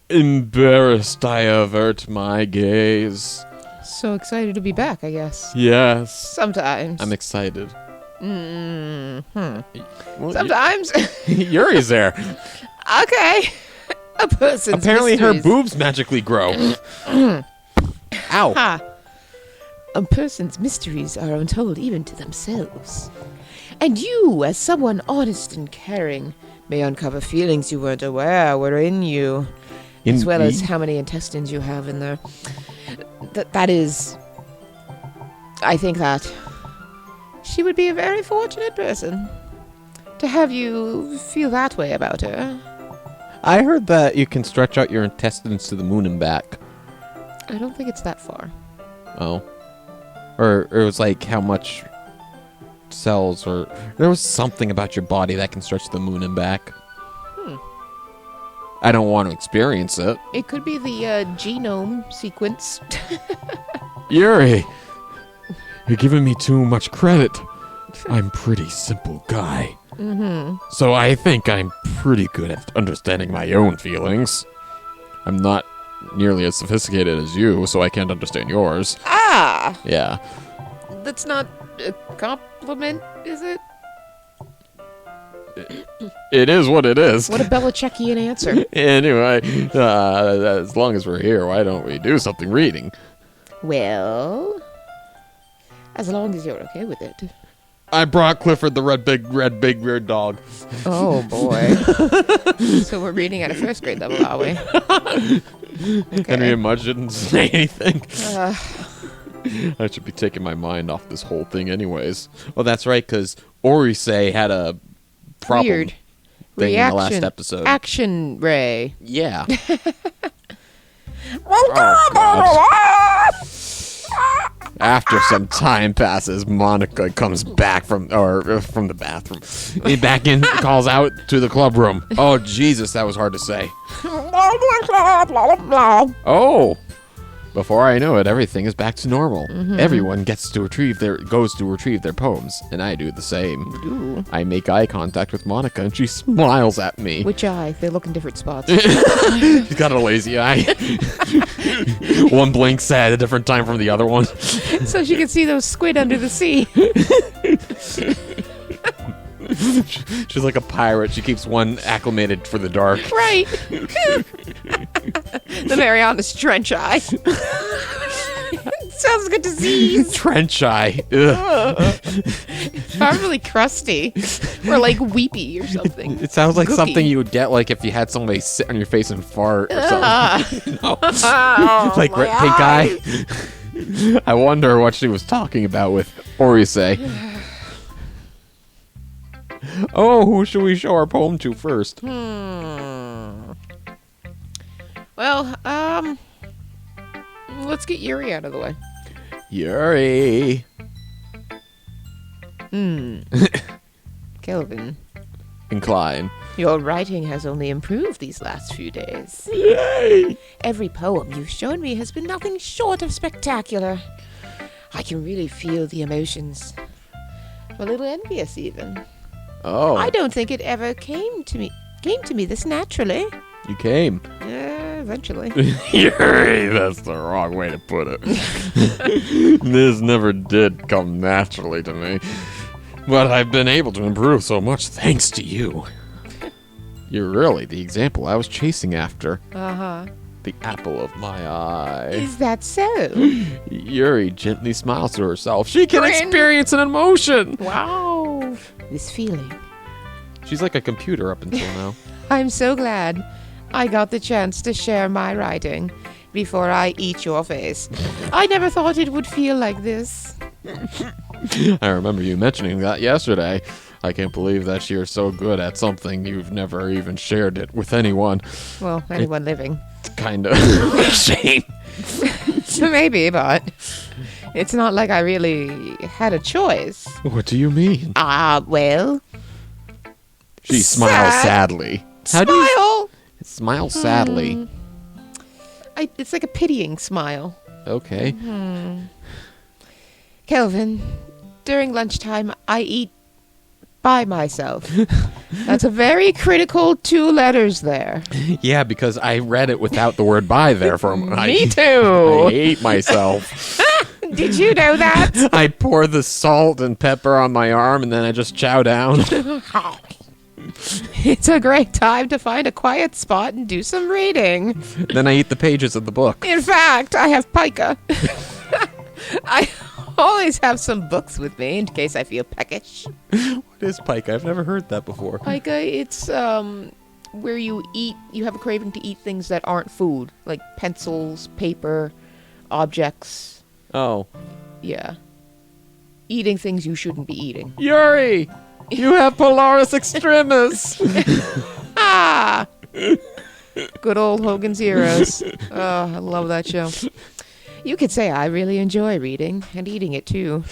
Embarrassed, I avert my gaze. So excited to be back, I guess. Yes. Sometimes. I'm excited. Well, sometimes. Yuri's there. Okay. A person's Apparently mysteries. her boobs magically grow. Ow. Ha. A person's mysteries are untold even to themselves. And you, as someone honest and caring, may uncover feelings you weren't aware were in you. As well as how many intestines you have in there. That is... I think that she would be a very fortunate person to have you feel that way about her. I heard that you can stretch out your intestines to the moon and back. I don't think it's that far. Oh. Or it was like how much cells or... There was something about your body that can stretch to the moon and back. I don't want to experience it. It could be the genome sequence. Yuri, you're giving me too much credit. I'm a pretty simple guy. So I think I'm pretty good at understanding my own feelings. I'm not nearly as sophisticated as you, so I can't understand yours. Ah! Yeah. That's not a compliment, is it? It is what it is. What a Belichickian answer. Anyway, as long as we're here, why don't we do something reading? Well, as long as you're okay with it. I brought Clifford the red big weird dog. Oh boy. So we're reading at a first grade level, are we? Okay. Henry and Mudge didn't say anything. I should be taking my mind off this whole thing anyways. Oh, that's right, because Orisei had a problem Weird thing in the last reaction. episode. Action ray. Yeah. Oh, God. After some time passes, Monica comes back from the bathroom. He back in, calls out to the club room. Oh, Jesus, that was hard to say. Oh. Before I know it, everything is back to normal. Everyone goes to retrieve their poems, and I do the same. Ooh. I make eye contact with Monica, and she smiles at me. Which eye? They look in different spots. She's got a lazy eye. One blinks at a different time from the other one. So she can see those squid under the sea. She's like a pirate. She keeps one acclimated for the dark. Right. The Mariana's Trencheye. Sounds good disease. Trencheye. Probably crusty. Or like weepy or something. It sounds like Gooky. something you would get like if you had somebody sit on your face and fart or something. No. Like my pink eye. I wonder what she was talking about with Orisei. Oh, who should we show our poem to first? Well, let's get Yuri out of the way. Yuri. Kelvin, Incline. your writing has only improved these last few days. Yay! Every poem you've shown me has been nothing short of spectacular. I can really feel the emotions. I'm a little envious, even. Oh. I don't think it ever came to me this naturally. You came. Eventually. Yuri, that's the wrong way to put it. This never did come naturally to me. But I've been able to improve so much thanks to you. You're really the example I was chasing after. Uh-huh. The apple of my eye. Is that so? Yuri gently smiles to herself. She can Grin. experience an emotion. Wow. This feeling. She's like a computer up until now. I'm so glad I got the chance to share my writing before I eat your face. I never thought it would feel like this. I remember you mentioning that yesterday. I can't believe that you're so good at something you've never even shared it with anyone. Well, anyone living. It's kind of a shame. Maybe, but it's not like I really had a choice. What do you mean? Well. She smiles sadly. Smile! Smile sadly. It's like a pitying smile. Okay. Kelvin, during lunchtime, I eat by myself. That's a very critical 2 letters there. Yeah, because I read it without the word "by" there for a moment. Me too. I hate myself. Did you know that? I pour the salt and pepper on my arm, and then I just chow down. It's a great time to find a quiet spot and do some reading. Then I eat the pages of the book. In fact, I have pica. I always have some books with me in case I feel peckish. What is pica? I've never heard that before. Pica, it's where you have a craving to eat things that aren't food, like pencils, paper, objects. Oh. Yeah. Eating things you shouldn't be eating. Yuri! You have Polaris Extremis! Ah! Good old Hogan's Heroes. Oh, I love that show. You could say I really enjoy reading and eating it too.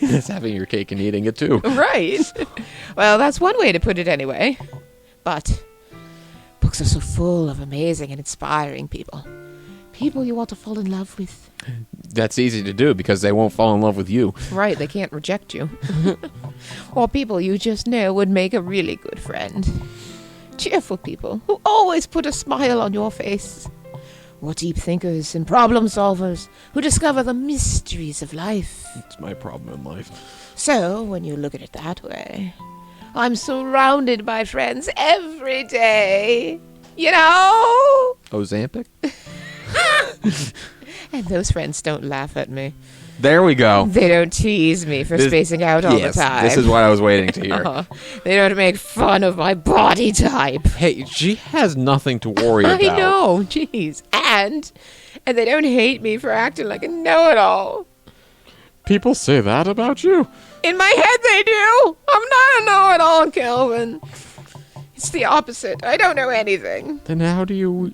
That's having your cake and eating it too. Right. Well, that's one way to put it anyway. But books are so full of amazing and inspiring people. People you want to fall in love with. That's easy to do because they won't fall in love with you. Right, they can't reject you. Or people you just know would make a really good friend. Cheerful people who always put a smile on your face. Or deep thinkers and problem solvers who discover the mysteries of life. It's my problem in life. So, when you look at it that way, I'm surrounded by friends every day. You know? Ozempic? And those friends don't laugh at me. There we go. They don't tease me for spacing out all the time. This is what I was waiting to hear. They don't make fun of my body type. Hey, she has nothing to worry about. I know, jeez. And they don't hate me for acting like a know-it-all. People say that about you? In my head they do. I'm not a know-it-all, Kelvin. It's the opposite. I don't know anything. Then how do you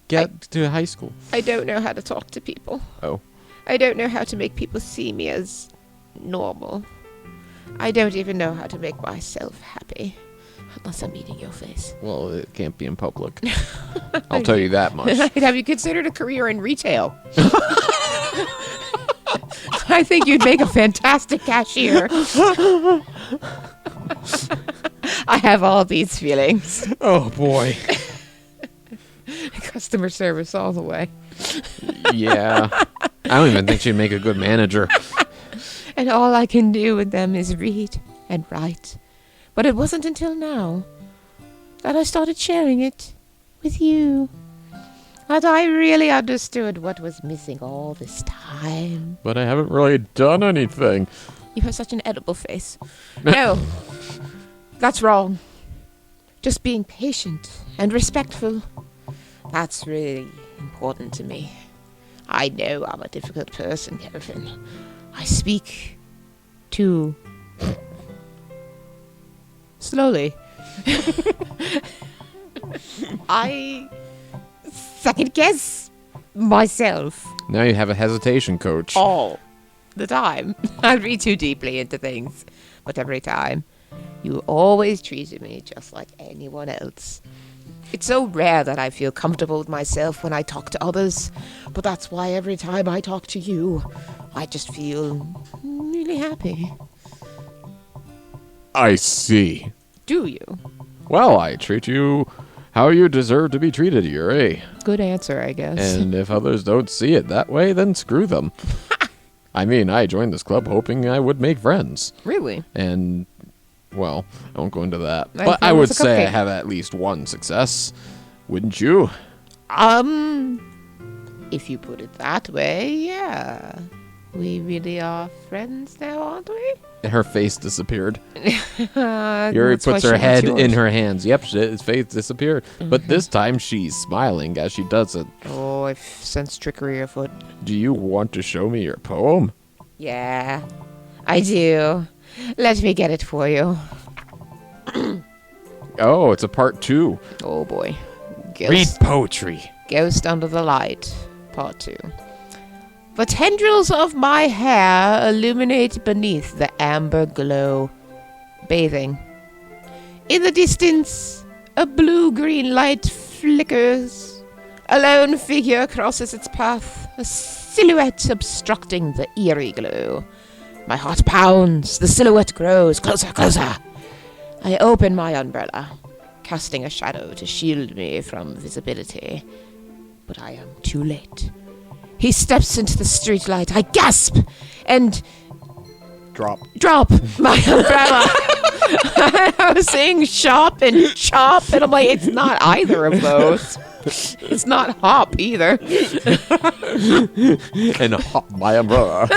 get to high school? I don't know how to talk to people. Oh. I don't know how to make people see me as normal. I don't even know how to make myself happy. Unless I'm eating your face. Well, it can't be in public. I'll tell you that much. Have you considered a career in retail? I think you'd make a fantastic cashier. I have all these feelings. Oh, boy. Customer service all the way. Yeah. I don't even think she'd make a good manager. And all I can do with them is read and write. But it wasn't until now that I started sharing it with you that I really understood what was missing all this time. But I haven't really done anything. You have such an edible face. No, that's wrong. Just being patient and respectful. That's really important to me. I know I'm a difficult person, Kevin. I speak too slowly. I second guess myself Now you have a hesitation coach. all the time. I read too deeply into things. But every time, you always treated me just like anyone else. It's so rare that I feel comfortable with myself when I talk to others. But that's why every time I talk to you, I just feel really happy. I see. Do you? Well, I treat you how you deserve to be treated, Yuri. Good answer, I guess. And if others don't see it that way, then screw them. I mean, I joined this club hoping I would make friends. Really? And, well, I won't go into that. I But thought I it would was a say I cupcake. have at least one success. Wouldn't you? If you put it that way, yeah. We really are friends now, aren't we? Her face disappeared. Yuri That's why puts she her wants head yours. in her hands. Yep, his face disappeared. But this time she's smiling as she does it. Oh, I sense trickery afoot. Do you want to show me your poem? Yeah, I do. Let me get it for you. Oh, it's a part 2. Oh boy. Read poetry. Ghost Under the Light, Part 2. The tendrils of my hair illuminate beneath the amber glow, bathing. In the distance, a blue-green light flickers. A lone figure crosses its path, a silhouette obstructing the eerie glow. My heart pounds, the silhouette grows closer, closer. I open my umbrella, casting a shadow to shield me from visibility. But I am too late. He steps into the streetlight. I gasp and Drop my umbrella. I was saying shop and chop, and I'm like, it's not either of those. It's not hop either. And hop my umbrella.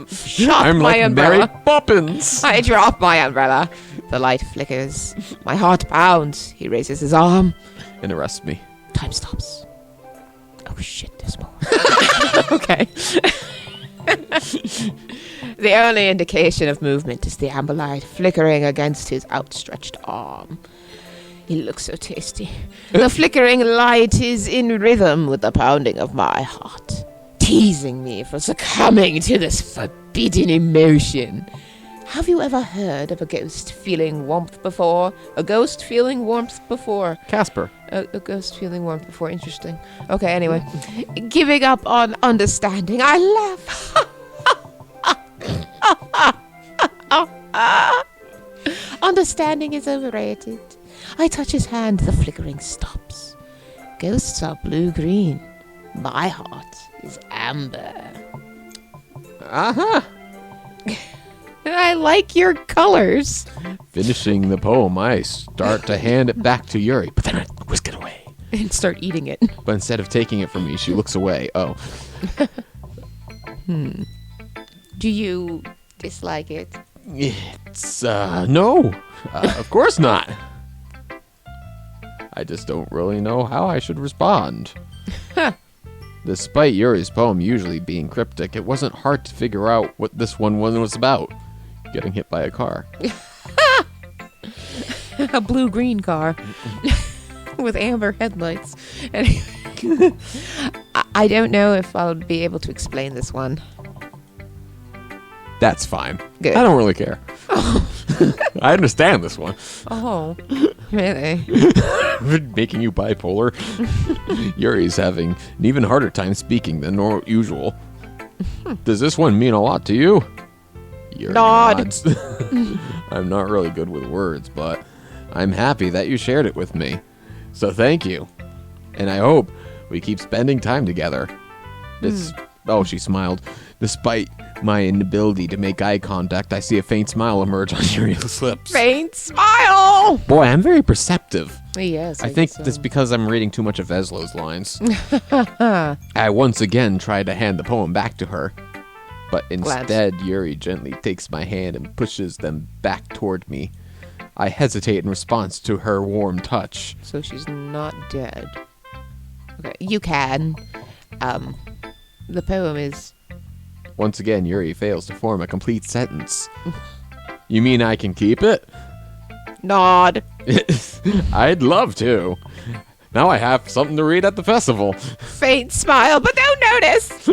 Shop I'm my like umbrella. Mary Poppins. I drop my umbrella. The light flickers. My heart pounds. He raises his arm. And arrest me. Time stops. Oh shit, there's more. Okay. The only indication of movement is the amber light flickering against his outstretched arm. He looks so tasty. The flickering light is in rhythm with the pounding of my heart, teasing me for succumbing to this forbidden emotion. Have you ever heard of a ghost feeling warmth before? A ghost feeling warmth before? Casper. A ghost feeling warmth before. Interesting. Okay, anyway. Giving up on understanding. I laugh. Understanding is overrated. I touch his hand. The flickering stops. Ghosts are blue-green. My heart is amber. Uh-huh. I like your colors. Finishing the poem, I start to hand it back to Yuri, but then I whisk it away. And start eating it. But instead of taking it from me, she looks away. Oh. Do you dislike it? It's, no. Of course not. I just don't really know how I should respond. Despite Yuri's poem usually being cryptic, it wasn't hard to figure out what this one was about. Getting hit by a car. A blue-green car. With amber headlights. Anyway, I don't know if I'll be able to explain this one. That's fine. Good. I don't really care. I understand this one. Oh, really? Making you bipolar. Yuri's having an even harder time speaking than usual. Does this one mean a lot to you? Yuri Nod. nods. I'm not really good with words, but I'm happy that you shared it with me. So thank you. And I hope we keep spending time together. Oh, she smiled. Despite my inability to make eye contact, I see a faint smile emerge on Yuri's lips. Faint smile! Boy, I'm very perceptive. Yes, I think guess so. that's because I'm reading too much of Veslo's lines. I once again try to hand the poem back to her, but instead Yuri gently takes my hand and pushes them back toward me. I hesitate in response to her warm touch. So she's not dead. Okay, you can. The poem is... Once again, Yuri fails to form a complete sentence. You mean I can keep it? Nod. I'd love to. Now I have something to read at the festival. Faint smile, but don't notice.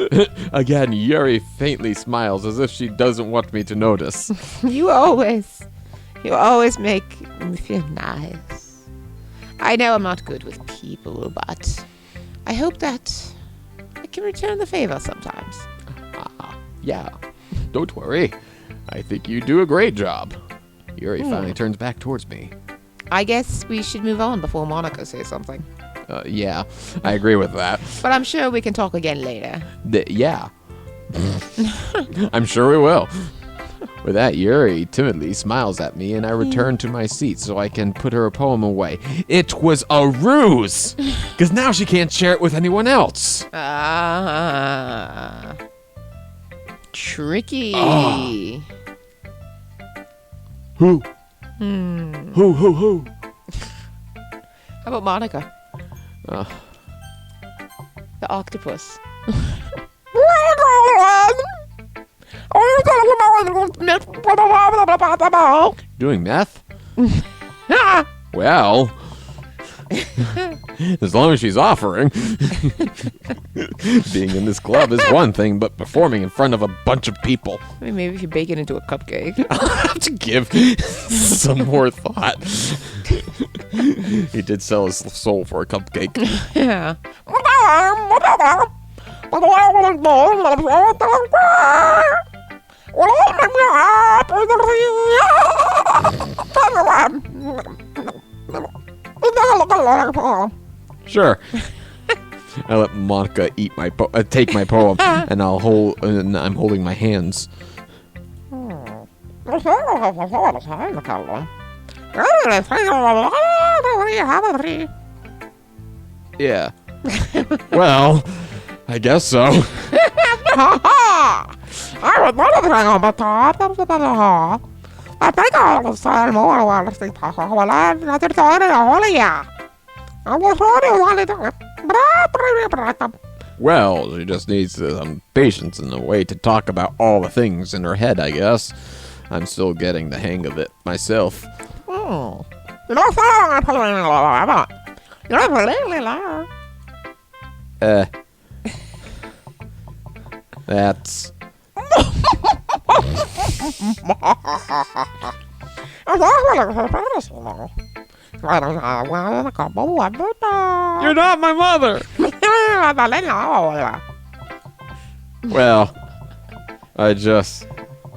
Again, Yuri faintly smiles as if she doesn't want me to notice. You always make me feel nice. I know I'm not good with people, but I hope that I can return the favor sometimes. Yeah, don't worry. I think you do a great job. Yuri finally turns back towards me. I guess we should move on before Monica says something. Yeah, I agree with that. But I'm sure we can talk again later. Yeah. I'm sure we will. With that, Yuri timidly smiles at me, and I return to my seat so I can put her poem away. It was a ruse! Because now she can't share it with anyone else. Tricky. Who? Who? How about Monica? Uh. The octopus. Doing meth? Well, as long as she's offering. Being in this club is one thing, but performing in front of a bunch of people. Maybe if you bake it into a cupcake. I'll have to give some more thought. He did sell his soul for a cupcake. Yeah. Sure. I let Monica eat my take my poem, and I'm holding my hands. Yeah. Well, I guess so. I think I'll say more about the Well, she just needs some patience and a way to talk about all the things in her head, I guess. I'm still getting the hang of it myself. That's... You're not my mother! Well, I just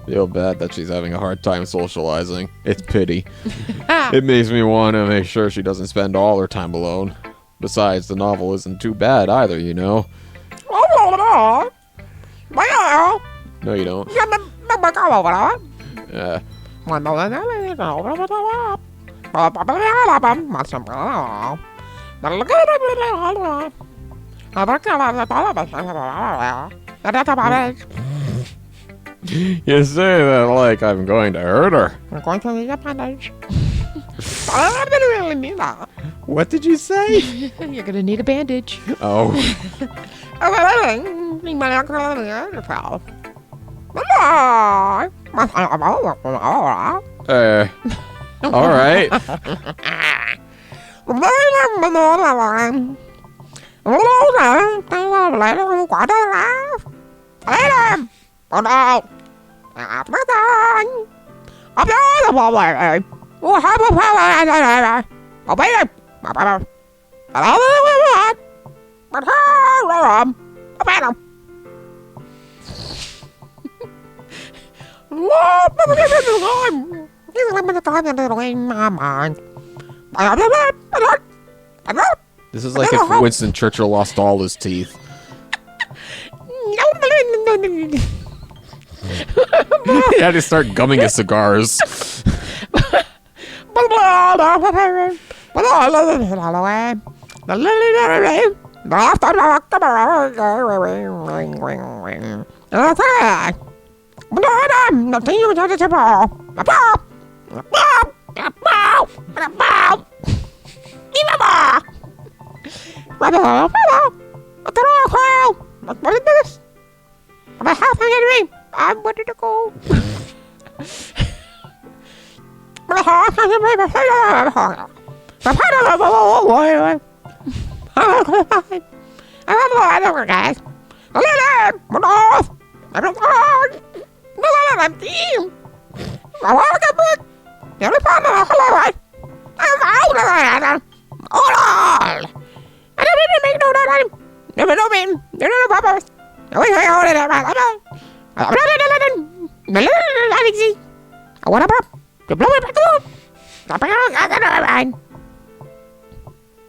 feel bad that she's having a hard time socializing. It's pity. It makes me want to make sure she doesn't spend all her time alone. Besides, the novel isn't too bad either, you know? No, you don't. Yeah. You say that like I'm going to hurt her. I'm going to need a bandage. What did you say? You're going to need a bandage. Oh. All right. This is like if Winston Churchill lost all his teeth. He had to start gumming his cigars. I'm ready to go.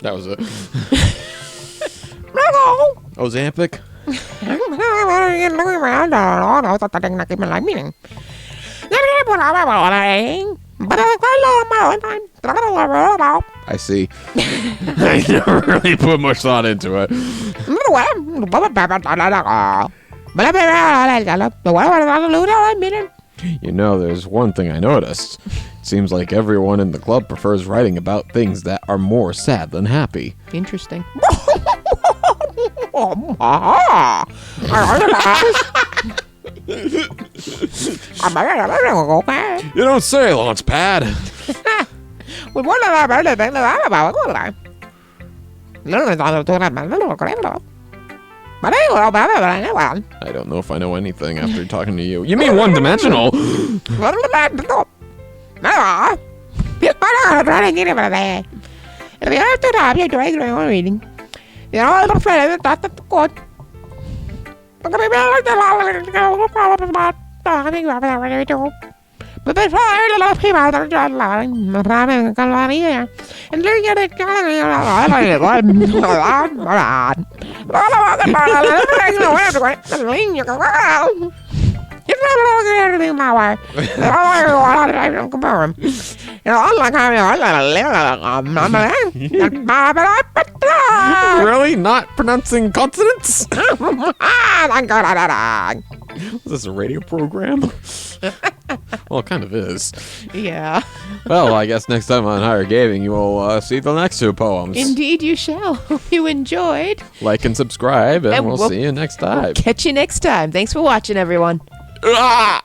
That was it. That was epic. I see. I never really put much thought into it. You know, there's one thing I noticed. It seems like everyone in the club prefers writing about things that are more sad than happy. Interesting. You don't say, Launchpad. I don't know if I know anything after talking to you. You mean one-dimensional? Really? Not pronouncing consonants? Is this a radio program? Well, it kind of is. Yeah. Well, I guess next time on Higher Gaming, you will see the next two poems. Indeed you shall. Hope you enjoyed. Like and subscribe, and And we'll we'll- see you next time. Catch you next time. Thanks for watching, everyone. Ah!